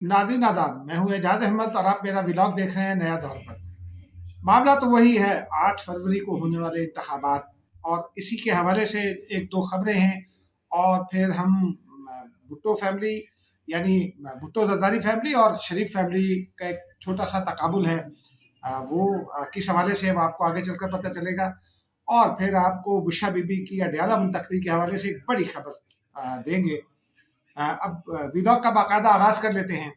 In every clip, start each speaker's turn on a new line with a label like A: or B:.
A: नाज़रीन आदाब, मैं हूँ एजाज अहमद और आप मेरा व्लॉग देख रहे हैं नया दौर पर। मामला तो वही है, 8 फरवरी को होने वाले इंतखाबात और इसी के हवाले से एक दो खबरें हैं। और फिर हम भुट्टो फैमिली यानी भुट्टो जरदारी फैमिली और शरीफ फैमिली का एक छोटा सा तकाबुल है, वो किस हवाले से वो आपको आगे चलकर पता चलेगा। और फिर आपको बुशा बीबी की अडयाला मुंतकली के हवाले से एक बड़ी खबर देंगे। अब व्लॉग का बाकायदा आगाज कर लेते हैं।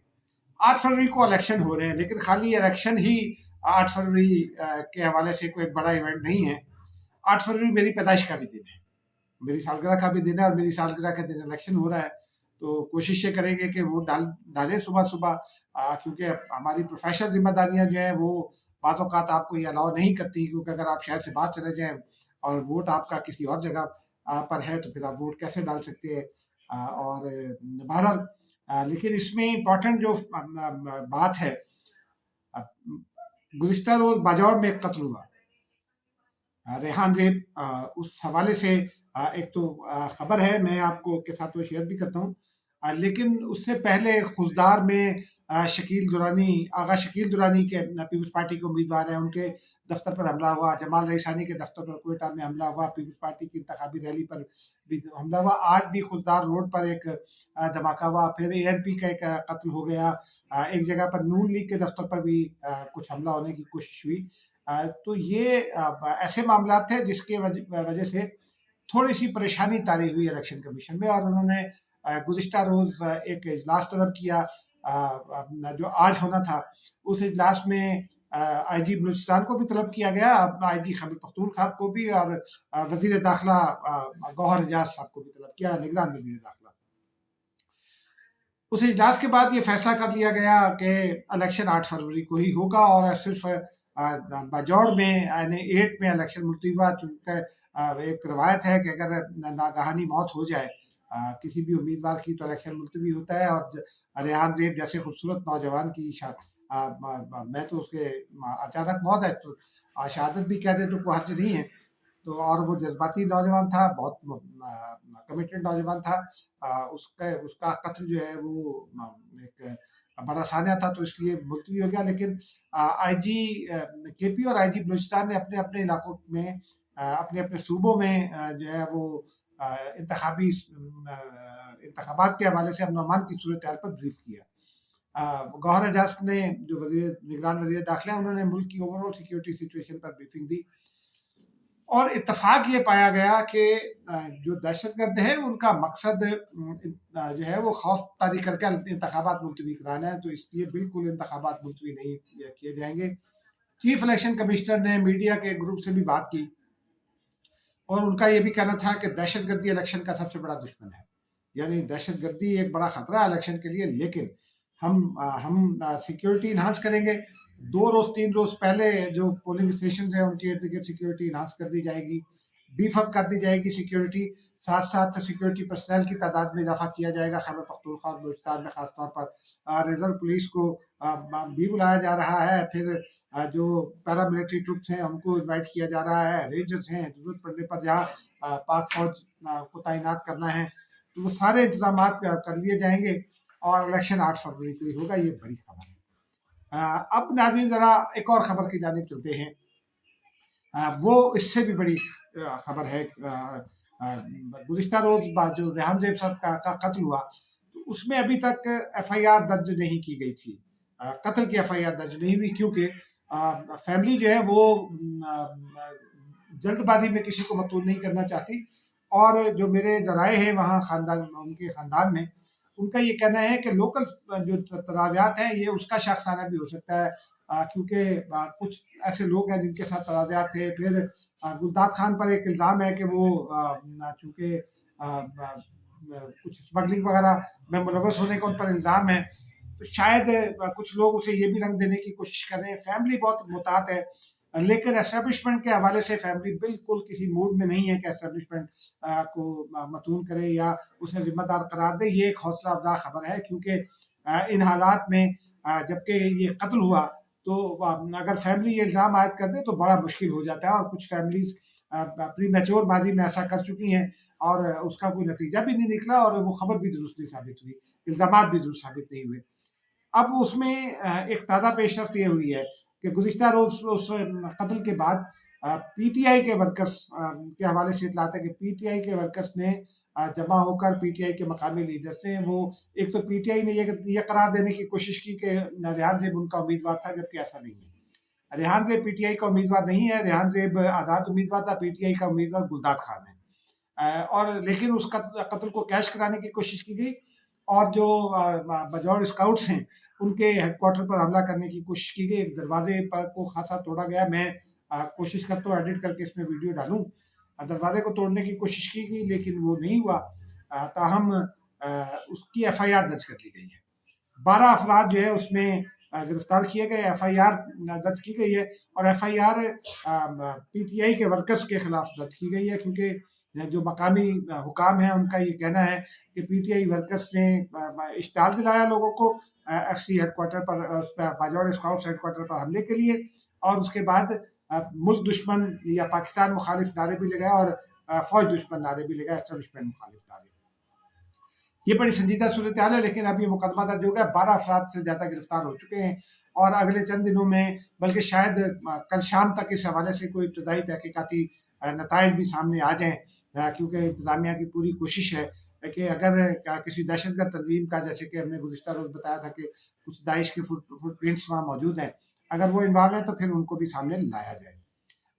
A: 8 फरवरी को इलेक्शन हो रहे हैं, लेकिन खाली इलेक्शन ही 8 फरवरी के हवाले से कोई एक बड़ा इवेंट नहीं है। 8 फरवरी मेरी पैदाइश का भी दिन है, मेरी सालगिरह का भी दिन है और मेरी सालगिरह के दिन इलेक्शन हो रहा है। तो कोशिश ये करेंगे कि वोट डालें सुबह सुबह, क्योंकि हमारी प्रोफेशनल जिम्मेदारियां जो है वो बाज़ औक़ात आपको ये अलाउ नहीं करती, क्योंकि अगर आप शहर से बाहर चले जाएं और वोट आपका किसी और जगह पर है तो फिर आप वोट कैसे डाल सकते हैं। और बहरहाल, लेकिन इसमें इम्पोर्टेंट जो बात है, गुज़िश्ता रोज़ बाजौर में एक कत्ल हुआ, रेहान ज़ेब। उस हवाले से एक तो खबर है, मैं आपको के साथ वो शेयर भी करता हूँ। लेकिन उससे पहले खुलदार में शकील दुरानी, आगा शकील दुरानी के पीपल्स पार्टी के उम्मीदवार हैं, उनके दफ्तर पर हमला हुआ। जमाल रईसानी के दफ्तर पर कोयटा में हमला हुआ। पीपल्स पार्टी की इंतखाबी रैली पर भी हमला हुआ। आज भी खुलदार रोड पर एक धमाका हुआ। फिर ANP का एक कत्ल हो गया। एक जगह पर नून लीग के दफ्तर पर भी कुछ हमला होने की कोशिश हुई। तो ये ऐसे मामला थे जिसके वजह से थोड़ी सी परेशानी तारी हुई इलेक्शन कमीशन में, और उन्होंने गुज़िश्ता रोज़ एक इजलास तलब किया, जो आज होना था। उस इजलास में IG बलूचिस्तान को भी तलब किया गया, IG खैबर पख्तूनख्वा को भी, और वजीर दाखिला गौहर एजाज साहब को भी तलब किया, निगरान वजीर दाखिला। उस इजलास के बाद ये फैसला कर लिया गया कि इलेक्शन 8 फरवरी को ही होगा, और सिर्फ बाजौड़ में यानी 8 में इलेक्शन मुलतवी हुआ। चूंकि एक रवायत है कि अगर नागहानी मौत हो जाए किसी भी उम्मीदवार की तो इलेक्शन मुलतवी होता है। और रेहान ज़ेब जैसे खूबसूरत नौजवान की मैं तो उसके अचानक मौत है तो शहादत भी कह दे तो कोई हर्ज नहीं है। तो और वो जज्बाती नौजवान था, बहुत कमिटेड नौजवान था। उसका उसका कत्ल जो है वो एक बड़ा सान्या था, तो इसलिए मुलतवी हो गया। लेकिन IG KP और IG बलूचिस्तान ने अपने अपने इलाकों में, अपने अपने सूबों में जो है वो इंतखाबी इंतखाबात के हवाले से अमन अमान की सूरत हाल पर ब्रीफ किया। गौहर एजाज ने, जो निगरान वजीर दाखिला, उन्होंने मुल्क की ओवरऑल सिक्योरिटी सिचुएशन पर ब्रीफिंग दी। और इत्तेफाक ये पाया गया कि जो दहशतगर्द है उनका मकसद जो है वो खौफ तारी करके इंतखाबात मुलतवी कराना है, तो इसलिए बिल्कुल इंतखाबात मुलतवी नहीं किए जाएंगे। चीफ इलेक्शन कमिश्नर ने मीडिया के ग्रुप से भी बात की और उनका ये भी कहना था कि दहशतगर्दी इलेक्शन का सबसे बड़ा दुश्मन है, यानी दहशतगर्दी एक बड़ा खतरा है इलेक्शन के लिए। लेकिन हम सिक्योरिटी इन्हांस करेंगे। 2 रोज 3 रोज पहले जो पोलिंग स्टेशन है उनके इर्द गिर्द सिक्योरिटी इन्हांस कर दी जाएगी, बीफ अप कर दी जाएगी सिक्योरिटी। साथ साथ सिक्योरिटी पर्सनल की तादाद में इजाफा किया जाएगा। खैबर पख्तूनख्वा और बलूचिस्तान में खासतौर पर रिजर्व पुलिस को भी बुलाया जा रहा है। फिर जो पैरामिलिट्री ट्रुप्स हैं उनको इन्वाइट किया जा रहा है। रेंजर्स हैं, जरूरत पड़ने पर जहाँ पाक फौज को तैनात करना है, तो वो सारे इंतजाम कर लिए जाएंगे और इलेक्शन 8 फरवरी को ही होगा। ये बड़ी खबर है। अब नाज़रीन जरा एक और खबर की जानिब चलते हैं। वो इससे भी बड़ी खबर है। गुज़िश्ता रोज जो रेहान ज़ेब साहब का कत्ल हुआ, तो उसमें अभी तक FIR दर्ज नहीं की गई थी। कत्ल की FIR दर्ज नहीं हुई क्योंकि फैमिली जो है वो जल्दबाजी में किसी को मकतूल नहीं करना चाहती। और जो मेरे जराए हैं वहाँ खानदान, उनके खानदान में, उनका ये कहना है कि लोकल जो तनाज़ात हैं ये उसका शख्साना भी हो सकता है, क्योंकि कुछ ऐसे लोग हैं जिनके साथ तनाज़ात थे। फिर गुलदाद खान पर एक इल्ज़ाम है कि वो चूँकि कुछ स्मगलिंग वगैरह में मुलव्वस होने का उन पर इल्ज़ाम है, तो शायद कुछ लोग उसे ये भी रंग देने की कोशिश कर रहे हैं। फैमिली बहुत मुहतात है, लेकिन एस्टेब्लिशमेंट के हवाले से फैमिली बिल्कुल किसी मूड में नहीं है कि एस्टेब्लिशमेंट को मतून करे या उसे जिम्मेदार करार दे। ये एक हौसला अफजा खबर है, क्योंकि इन हालात में जबकि ये कत्ल हुआ तो अगर फैमिली ये इल्ज़ाम आयद कर दे तो बड़ा मुश्किल हो जाता है। और कुछ फैमिलीज प्री मैच्योर माजी में ऐसा कर चुकी हैं और उसका कोई नतीजा भी नहीं निकला और वो खबर भी दुरुस्त नहीं साबित हुई, इल्ज़ामात भी दुरुस्त साबित नहीं हुए। अब उसमें एक ताज़ा पेशरफ्त ये हुई है कि गुज़िश्ता रोज़ उस कत्ल के बाद पीटीआई के वर्कर्स के हवाले से इतलात है कि पीटीआई के वर्कर्स ने जमा होकर पीटीआई के मकामी लीडर्स ने वो एक तो पीटीआई ने ये करार देने की कोशिश की कि रेहान ज़ेब उनका उम्मीदवार था, जबकि ऐसा नहीं है। रेहान ज़ेब पीटीआई का उम्मीदवार नहीं है, रेहान ज़ेब आज़ाद उम्मीदवार था, पीटीआई का उम्मीदवार गुलदाद खान है। और लेकिन उस कत्ल को कैश कराने की कोशिश की गई और जो बजौर स्काउट्स हैं उनके हेडक्वार्टर पर हमला करने की कोशिश की गई। एक दरवाजे पर को खासा तोड़ा गया। मैं कोशिश करता हूँ एडिट करके इसमें वीडियो डालूं। दरवाजे को तोड़ने की कोशिश की गई लेकिन वो नहीं हुआ। ताहम उसकी एफआईआर दर्ज कर ली गई है। 12 अफराद जो है उसमें गिरफ्तार किए गए, एफआईआर दर्ज की गई है और एफआईआर पीटीआई के वर्कर्स के खिलाफ दर्ज की गई है, क्योंकि जो मकामी हुकाम है उनका ये कहना है कि पीटीआई वर्कर्स ने इश्तार दिलाया लोगों को एफसी हेडक्वार्टर पर, बाजौड़ स्काउट्स हेडक्वार्टर पर हमले के लिए, और उसके बाद मुल्क दुश्मन या पाकिस्तान मुखालिफ नारे भी लगाए और फौज दुश्मन नारे भी लगाए, एस्टेब्लिशमेंट मुखालिफ नारे। ये बड़ी संजीदा सूरत हाल है, लेकिन अब ये मुकदमा दर्ज हो गया, 12 अफराद से ज़्यादा गिरफ्तार हो चुके हैं और अगले चंद दिनों में, बल्कि शायद कल शाम तक इस हवाले से कोई इब्तदाई तहकीकाती नताइज भी सामने आ जाएँ, क्योंकि इंतज़ामिया की पूरी कोशिश है कि अगर किसी दहशतगर्द तंजीम का, जैसे कि हमने गुज़िश्ता रोज़ बताया था कि कुछ दाइश के फुटप्रिंट्स वहाँ मौजूद हैं, अगर वो इन्वॉल्व है तो फिर उनको भी सामने लाया जाए।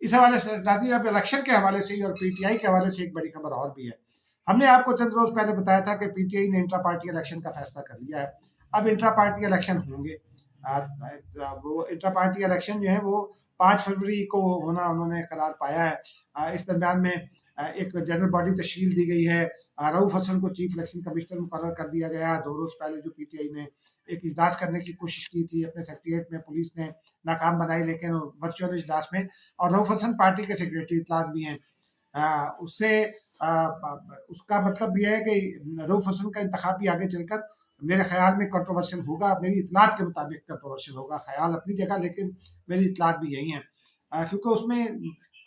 A: इस हवाले से नाज़रीन, अब इलेक्शन के हवाले से ही और पीटीआई के हवाले से एक बड़ी खबर और भी है। हमने आपको चंद रोज पहले बताया था कि पीटीआई ने इंट्रा पार्टी इलेक्शन का फैसला कर लिया है। अब इंट्रा पार्टी इलेक्शन होंगे। वो इंट्रा पार्टी इलेक्शन जो है वो 5 फरवरी को होना उन्होंने करार पाया है। इस दरमियान में एक जनरल बॉडी तश्कील दी गई है। रऊफ हसन को चीफ इलेक्शन कमिश्नर मुकर्रर कर दिया गया है। 2 रोज पहले जो पीटीआई ने एक इजलास करने की कोशिश की थी अपने सेक्रेटरिएट में, पुलिस ने नाकाम बनाई, लेकिन वर्चुअल इजलास में, और रऊफ हसन पार्टी के सेक्रेटरी इतलात भी हैं। उससे उसका मतलब यह है कि रऊफ हसन का इंतखाब भी आगे चलकर मेरे ख्याल में कंट्रोवर्शियल होगा। मेरी इतलात के मुताबिक कंट्रोवर्शियल होगा। ख्याल अपनी जगह, लेकिन मेरी इतलात भी यही हैं, क्योंकि उसमें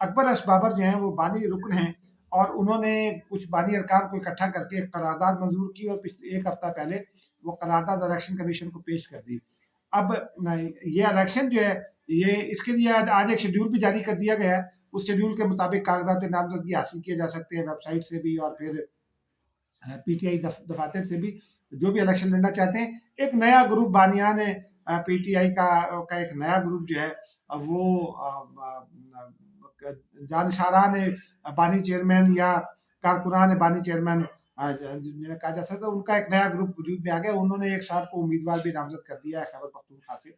A: अकबर असबाबर जो हैं वो बानी रुकन हैं और उन्होंने कुछ बानी अरकान को इकट्ठा करके एक करारदाद मंजूर की और पिछले 1 हफ्ता पहले वो करारदाद इलेक्शन कमीशन को पेश कर दी। अब ये इलेक्शन जो है, ये इसके लिए आज एक शेड्यूल भी जारी कर दिया गया है। उस शेड्यूल के मुताबिक कागजात नामजदगी हासिल किए जा सकते हैं वेबसाइट से भी और फिर पीटीआई दफातर से भी, जो भी इलेक्शन लड़ना चाहते हैं। एक नया ग्रुप बानियान पीटीआई का एक नया ग्रुप जो है वो जानसारान बानी चेयरमैन या कारकुनान बानी चेयरमैन जिन्हें कहा जा सकता है, उनका एक नया ग्रुप वजूद में आ गया। उन्होंने एक साहब को उम्मीदवार भी नामजद कर दिया है खैबर पख्तूनख्वा से।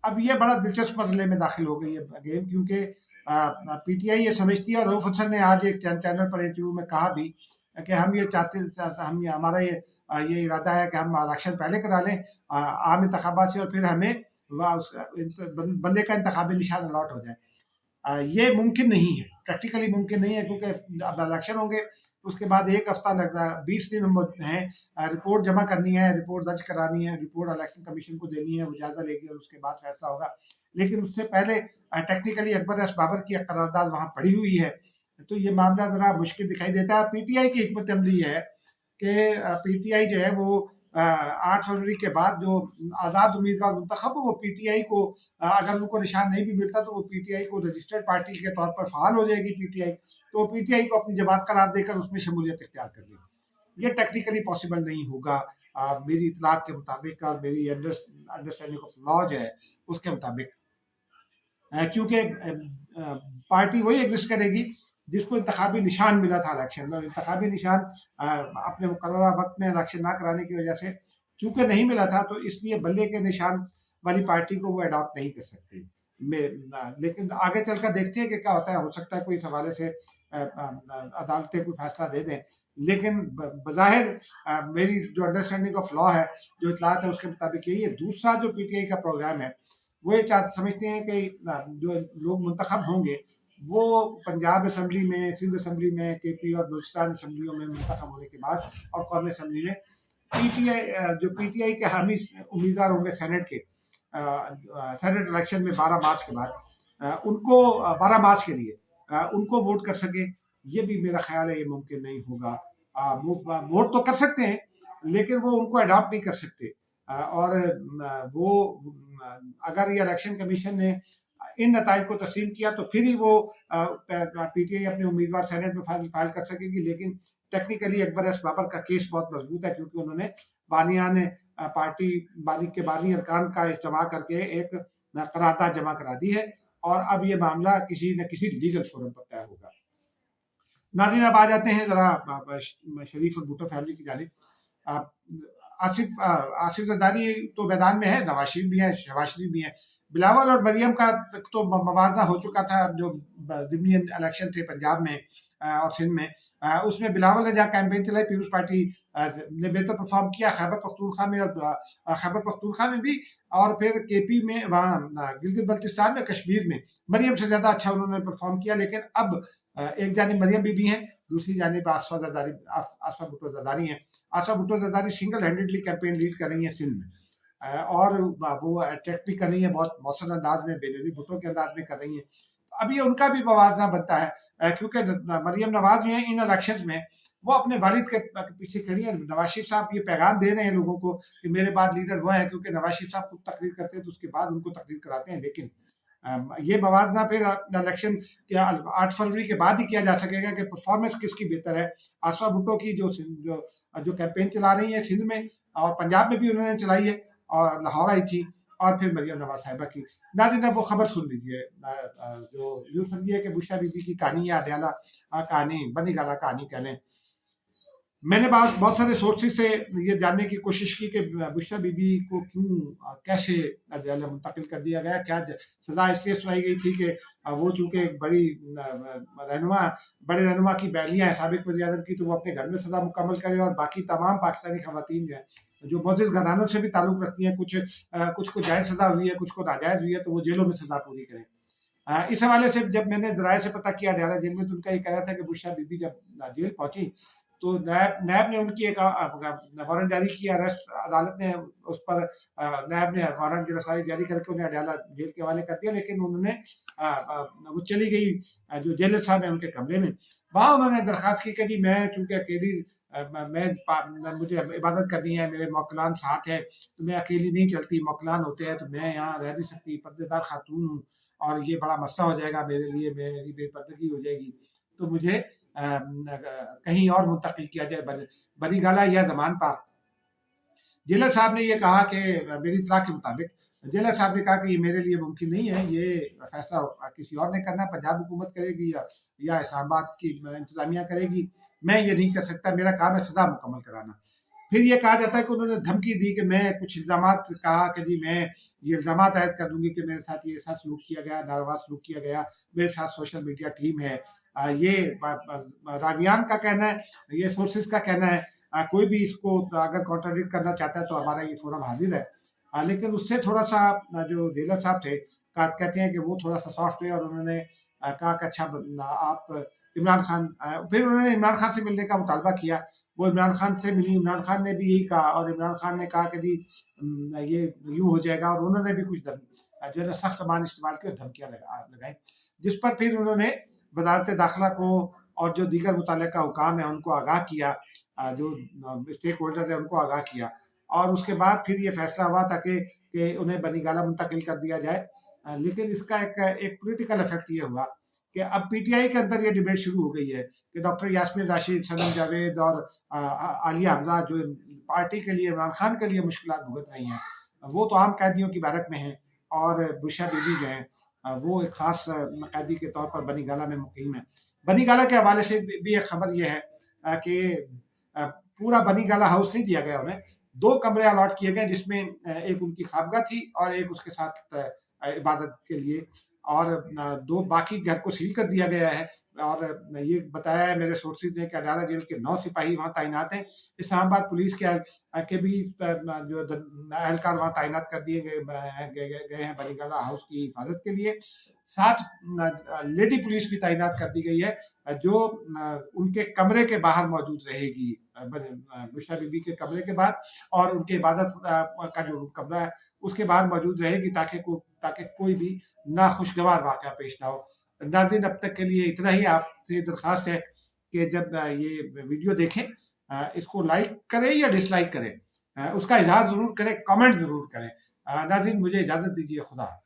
A: अब ये बड़ा दिलचस्प मरहले में दाखिल हो गई है गेम, क्योंकि पीटीआई ये समझती है, और रऊफ हसन ने आज एक चैनल पर इंटरव्यू में कहा भी कि हम ये चाहते, हमारा ये इरादा है कि हम इलेक्शन पहले करा लें आम इंतखाबात से, और फिर हमें बंदे का इंतखाबी निशान अलॉट हो जाए। ये मुमकिन नहीं है, प्रैक्टिकली मुमकिन नहीं है, क्योंकि अब इलेक्शन होंगे, उसके बाद 1 हफ्ता लगता है, 20 दिन हैं, रिपोर्ट जमा करनी है, रिपोर्ट दर्ज करानी है, रिपोर्ट इलेक्शन कमीशन को देनी है, वो जायजा लेगी और उसके बाद फैसला होगा। लेकिन उससे पहले टेक्निकली अकबर असबाबर की करारदाद वहाँ पड़ी हुई है, तो ये मामला जरा मुश्किल दिखाई देता है। पीटीआई की हिकमत अमली है कि पीटीआई जो है वो 8 फरवरी के बाद जो आज़ाद उम्मीदवार मुंतखब, वो पीटीआई को अगर उनको निशान नहीं भी मिलता तो वो पीटीआई को रजिस्टर्ड पार्टी के तौर पर फ़ाल हो जाएगी पीटीआई, तो पीटीआई को अपनी जमात करार देकर उसमें शमूलियत इख्तियार कर लेगी। ये टेक्निकली पॉसिबल नहीं होगा मेरी इतलात के मुताबिक और मेरी अंडरस्टैंडिंग ऑफ लॉ जो है उसके मुताबिक, क्योंकि पार्टी वही एग्जिस्ट करेगी जिसको इंतखाबी निशान मिला था इलेक्शन में। इंतखाबी निशान अपने मुकर्ररा वक्त में इलेक्शन ना कराने की वजह से चूंकि नहीं मिला था, तो इसलिए बल्ले के निशान वाली पार्टी को वो अडॉप्ट नहीं कर सकते। लेकिन आगे चलकर देखते हैं कि क्या होता है। हो सकता है कोई इस हवाले से अदालतें कोई फैसला दे दें, लेकिन बज़ाहिर मेरी जो अंडरस्टैंडिंग ऑफ लॉ है, जो इतलात है, उसके मुताबिक यही है। दूसरा जो पीटीआई का प्रोग्राम है, वो ये समझते हैं कि जो लोग मुंतखब होंगे वो पंजाब असम्बली में, सिंध असम्बली में, केपी और बलूचिस्तान असम्बलियों में मुंतखब होने के बाद और कौमी असम्बली में पीटीआई के हामी उम्मीदवार होंगे सेनेट के, सेनेट इलेक्शन में 12 मार्च के बाद, उनको 12 मार्च के लिए उनको वोट कर सके। ये भी मेरा ख्याल है ये मुमकिन नहीं होगा। वो वोट तो कर सकते हैं, लेकिन वो उनको अडॉप्ट नहीं कर सकते। और वो अगर ये इलेक्शन कमीशन ने इन नताइज को तस्लीम किया तो फिर ही वो पीटीआई अपने उम्मीदवार सेनेट में फाइल कर सकेगी। लेकिन टेक्निकली अकबर एस बाबर का केस बहुत मजबूत है, क्योंकि उन्होंने बानियान पार्टी बानी के बानी अरकान का इज्तिमा करके एक करारदाद जमा करा दी है, और अब ये मामला किसी न किसी लीगल फोरम पर तय होगा। नाज़रीन, अब आ जाते हैं जरा शरीफ और भुट्टो फैमिली की जानिब। आसिफ जरदारी तो मैदान में है, नवाज शरीफ भी है, शहबाज शरीफ भी है। बिलावल और मरियम का तो मवाजा हो चुका था, जो ज़िमनी इलेक्शन थे पंजाब में और सिंध में, उसमें बिलावल ने जहाँ कैंपेन चलाई, पीपल्स पार्टी ने बेहतर परफॉर्म किया खैबर पख्तूनख्वा में, और खैबर पख्तूनख्वा में भी, और फिर केपी में, वहाँ गिलगित बल्तिस्तान में, कश्मीर में मरियम से ज़्यादा अच्छा उन्होंने परफॉर्म किया। लेकिन अब एक जानिब मरियम बीबी हैं, दूसरी जानिब आसफा भुट्टो जरदारी हैं। Aseefa Bhutto Zardari single handedly campaign lead कर रही हैं सिंध में, और वो अटैक भी कर रही है बहुत मौसम अंदाज में, बेनजीर भुट्टो के अंदाज में कर रही है। अब ये उनका भी मवाजना बनता है, क्योंकि मरियम नवाज जो है इन इलेक्शंस में वो अपने वालिद के पीछे खड़ी है। नवाज शरीफ साहब ये पैगाम दे रहे हैं लोगों को कि मेरे बाद लीडर वो है, क्योंकि नवाज शरीफ साहब खुद तकरीर करते हैं तो उसके बाद उनको तकरीर कराते हैं। लेकिन ये मवाजना फिर इलेक्शन के 8 फरवरी के बाद ही किया जा सकेगा कि परफॉर्मेंस किसकी बेहतर है। आसफा भुट्टो की जो कैंपेन चला रही है सिंध में, और पंजाब में भी उन्होंने चलाई है, और लाहौर आई थी, और फिर मरियम नवाज साहिबा की। नाज़रीन, वो खबर सुन लीजिए, जो यूँ समझिए कि बुशरा बीबी की कहानी या अडयाला कहानी, बनी गाला कहानी कह लें। मैंने बहुत सारे सोर्सेज से ये जानने की कोशिश की कि बुशरा बीबी को क्यों कैसे अडयाला मुंतकिल कर दिया गया, क्या सजा इसलिए सुनाई गई थी कि वो चूंकि एक बड़े रहनुमा की बहलियाँ हैं साबिक वज़ीर आज़म की, तो वो अपने घर में सजा मुकम्मल करें, और बाकी तमाम पाकिस्तानी खवातीन जो हैं जो मोअज़्ज़ज़ घरानों से भी ताल्लुक़ रखती हैं, कुछ को जायज़ सजा हुई है, कुछ को नाजायज़ हुई है, तो वो जेलों में सजा पूरी करें। इस हवाले से जब मैंने ज़राए से पता किया अडयाला जेल में, तो उनका ये कहना था कि बुशरा बीबी जब जेल पहुंची तो नैब ने उनकी एक वारंट जारी किया, अरेस्ट अदालत ने उस पर नैब ने वारंट की रसाई जारी करके उन्हें अडयाला जेल के हवाले कर दिया। लेकिन उन्होंने वो चली गई जो जेलर साहब है उनके कमरे में, वहाँ उन्होंने दरख्वास्त की कि जी मैं चूँकि अकेली मुझे इबादत करनी है, मेरे मौकलान साथ है, तो मैं अकेली नहीं चलती, मौकलान होते हैं तो मैं यहाँ रह नहीं सकती, पर्देदार खातून हूँ और ये बड़ा मसला हो जाएगा मेरे लिए, मेरी बेपर्दगी हो जाएगी, तो मुझे कहीं और मुंतकिल किया जाए, बनी गाला या जमान पार्क। जेलर साहब ने ये कहा कि मेरी इत्तला के मुताबिक जेलर साहब ने कहा कि ये मेरे लिए मुमकिन नहीं है, ये फैसला किसी और ने करना, पंजाब हुकूमत करेगी या इस्लामाबाद की इंतजामिया करेगी, मैं ये नहीं कर सकता, मेरा काम है सजा मुकम्मल कराना। फिर ये कहा जाता है कि उन्होंने धमकी दी कि मैं कुछ इल्ज़ामात कहा कि जी मैं ये इल्ज़ामात आयद कर दूंगी कि मेरे साथ ये ऐसा सलूक किया गया, नारवा सलूक किया गया, मेरे साथ सोशल मीडिया टीम है। ये रावियान का कहना है, ये सोर्सेज का कहना है, कोई भी इसको अगर कॉन्ट्राडिक्ट करना चाहता है तो हमारा ये फोरम हाजिर है। लेकिन उससे थोड़ा सा जो जेलर साहब थे कहते हैं कि वो थोड़ा सा सॉफ्ट हुए, और उन्होंने कहा कि अच्छा आप इमरान खान, फिर उन्होंने इमरान खान से मिलने का मुतालबा किया, वो इमरान खान से मिली, इमरान खान ने भी यही कहा, और इमरान खान ने कहा कि जी ये यूँ हो जाएगा, और उन्होंने भी कुछ जो है सख्त ज़बान इस्तेमाल की और धमकियाँ लगाई, जिस पर फिर उन्होंने वजारत दाखिला को और जो दीगर मुतल्लिका हुकाम है उनको आगाह किया, जो स्टेक होल्डर है उनको आगाह किया, और उसके बाद फिर ये फैसला हुआ था कि उन्हें बनी गाला मुंतकिल कर दिया जाए। लेकिन इसका एक पॉलिटिकल इफेक्ट ये हुआ कि अब पीटीआई के अंदर ये डिबेट शुरू हो गई है कि डॉक्टर यास्मीन राशिद, सनम जावेद और आलिया हमजा जो पार्टी के लिए, इमरान खान के लिए मुश्किलात भुगत रही हैं, वो तो आम कैदियों की बैरक में हैं, और बुशरा बीबी जो हैं वो एक ख़ास कैदी के तौर पर बनी गाला में मुकीम है। बनी गाला के हवाले से भी एक खबर ये है कि पूरा बनी गाला हाउस नहीं दिया गया उन्हें, 2 कमरे अलॉट किए गए, जिसमें एक उनकी ख्वाबगा थी और एक उसके साथ इबादत के लिए, और 2 बाकी घर को सील कर दिया गया है। और ये बताया है मेरे सोर्सेज ने कि अडयाला जेल के 9 सिपाही वहाँ तैनात हैं। इस्लामाबाद पुलिस के भी जो एहलकार वहाँ तैनात कर दिए गए हैं बनी गाला हाउस की हिफाजत के लिए। 7 लेडी पुलिस भी तैनात कर दी गई है, जो उनके कमरे के बाहर मौजूद रहेगी, बुशरा बीबी के कमरे के बाहर, और उनके इबादत का जो कमरा है उसके बाहर मौजूद रहेगी, ताकि कोई भी नाखुशगवार वाक़या पेश ना हो। नाज़रीन, अब तक के लिए इतना ही। आपसे दरख्वास्त है कि जब ये वीडियो देखें, इसको लाइक करें या डिसलाइक करें, उसका इजहार ज़रूर करें, कमेंट ज़रूर करें। नाज़रीन, मुझे इजाज़त दीजिए, खुदा हाफ़िज़।